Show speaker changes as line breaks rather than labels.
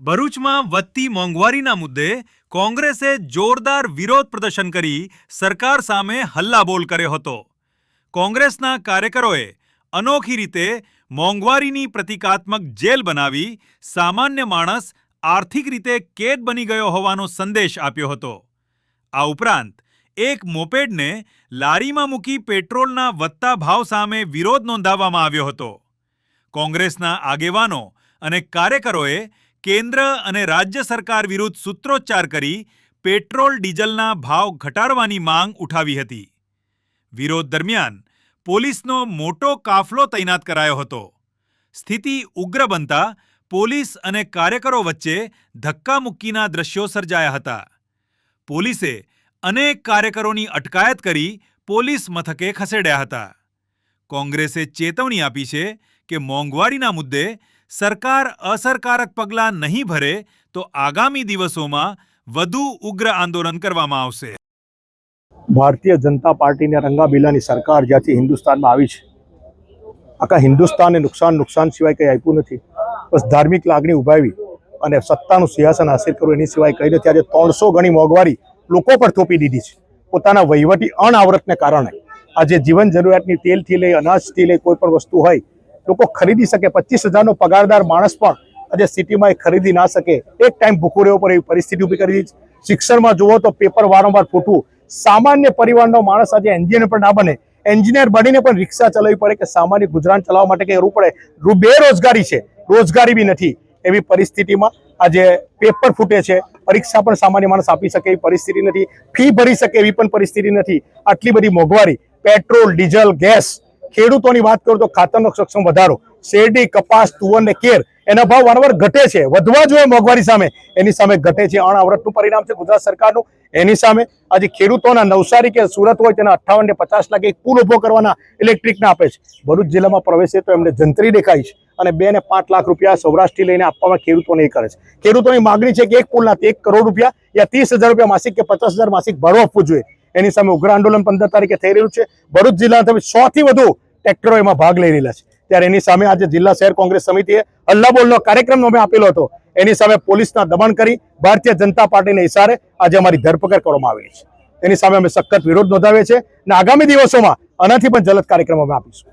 ભરૂચમાં વધતી મોંઘવારીના મુદ્દે કોંગ્રેસે જોરદાર વિરોધ પ્રદર્શન કરી સરકાર સામે હલ્લાબોલ કર્યો હતો. કોંગ્રેસના કાર્યકરોએ અનોખી રીતે મોંઘવારીની પ્રતિકાત્મક જેલ બનાવી સામાન્ય માણસ આર્થિક રીતે કેદ બની ગયો હોવાનો સંદેશ આપ્યો હતો. આ ઉપરાંત એક મોપેડને લારીમાં મૂકી પેટ્રોલના વધતા ભાવ સામે વિરોધ નોંધાવવામાં આવ્યો હતો. કોંગ્રેસના આગેવાનો અને કાર્યકરોએ કેન્દ્ર અને રાજ્ય સરકાર વિરુદ્ધ સૂત્રોચ્ચાર કરી પેટ્રોલ ડીઝલના ભાવ ઘટાડવાની માંગ ઉઠાવી હતી. વિરોધ દરમિયાન પોલીસનો મોટો કાફલો તૈનાત કરાયો હતો. સ્થિતિ ઉગ્ર બનતા પોલીસ અને કાર્યકરો વચ્ચે ધક્કામુક્કીના દ્રશ્યો સર્જાયા હતા. પોલીસે અનેક કાર્યકરોની અટકાયત કરી પોલીસ મથકે ખસેડ્યા હતા. કોંગ્રેસે ચેતવણી આપી છે કે મોંઘવારીના મુદ્દે સરકાર અસરકારક પગલાં નહીં ભરે તો આગામી દિવસોમાં વધુ ઉગ્ર આંદોલન કરવામાં આવશે.
ભારતીય જનતા પાર્ટીને રંગાબીલાની સરકાર જ્યાંથી હિન્દુસ્તાનમાં આવી છે, આખા હિન્દુસ્તાનને નુકસાન સિવાય કંઈ આપ્યું નથી. બસ ધાર્મિક લાગણી ઉભાવી અને સત્તાનું સિંહાસન હાસિલ કરવું એની સિવાય કંઈ નથી. આજે 300 ગણી મોંઘવારી લોકો પર થોપી દીધી છે. પોતાના વહીવટી અનાવરતને કારણે આજે જીવન જરૂરિયાતની તેલથી લઈ અનાજથી લઈ કોઈ પણ વસ્તુ હોય લોકો ખરીદી શકે. 25,000નો પગારદાર માણસ પણ આજે સિટીમાં એ ખરીદી ના શકે. એક ટાઈમ ભૂખું રહેવું પડે એવી પરિસ્થિતિ ઊભી કરી દીધી. શિક્ષણમાં જુઓ તો પેપર વારંવાર ફૂટવું. સામાન્ય પરિવારનો માણસ આજે એન્જિનિયર પણ ના બને, એન્જિનિયર બનીને પણ રિક્ષા ચલાવવી પડે કે સામાન્ય ગુજરાન ચલાવવા માટે કંઈ કરવું પડે. બેરોજગારી છે, રોજગારી બી નથી. એવી પરિસ્થિતિમાં આજે પેપર ફૂટે છે. પરીક્ષા પણ સામાન્ય માણસ આપી શકે એવી પરિસ્થિતિ નથી. ફી ભરી શકે એવી પણ પરિસ્થિતિ નથી. આટલી બધી મોંઘવારી, પેટ્રોલ, ડીઝલ, ગેસ. ખેડૂતોની વાત કરું તો ખાતરનો સક્ષમ વધારો, શેરડી, કપાસ, તુવર ને કેર એના ભાવ વારંવાર ઘટે છે. વધવા જોઈએ મોંઘવારી સામે, એની સામે ઘટે છે. અનાવરતનું પરિણામ છે ગુજરાત સરકારનું. એની સામે આજે ખેડૂતોના નવસારી કે સુરત હોય તેના 58 ને 50 લાખ એક પુલ ઉભો કરવાના ઇલેક્ટ્રિકના આપે છે. ભરૂચ જિલ્લામાં પ્રવેશે તો એમને જંત્રી દેખાય છે અને 2 ને 5 લાખ રૂપિયા સૌરાષ્ટ્રથી લઈને આપવામાં ખેડૂતોને એ કરે છે. ખેડૂતોની માગણી છે કે એક પુલના 1 કરોડ રૂપિયા યા 30,000 રૂપિયા માસિક કે 50,000 માસિક ભાડું આપવું જોઈએ. એની સામે ઉગ્ર આંદોલન 15 તારીખે થઈ રહ્યું છે. ભરૂચ જિલ્લાના 100 થી વધુ ટ્રેક્ટરો એમાં ભાગ લઈ રહેલા છે. ત્યારે એની સામે આજે જિલ્લા શહેર કોંગ્રેસ સમિતિએ હલ્લાબોલનો કાર્યક્રમ અમે આપેલો હતો. એની સામે પોલીસના દમન કરી ભારતીય જનતા પાર્ટીના ઇશારે આજે અમારી ધરપકડ કરવામાં આવેલી છે. એની સામે અમે સખત વિરોધ નોંધાવીએ છીએ અને આગામી દિવસોમાં આનાથી પણ જલદ કાર્યક્રમ અમે આપીશું.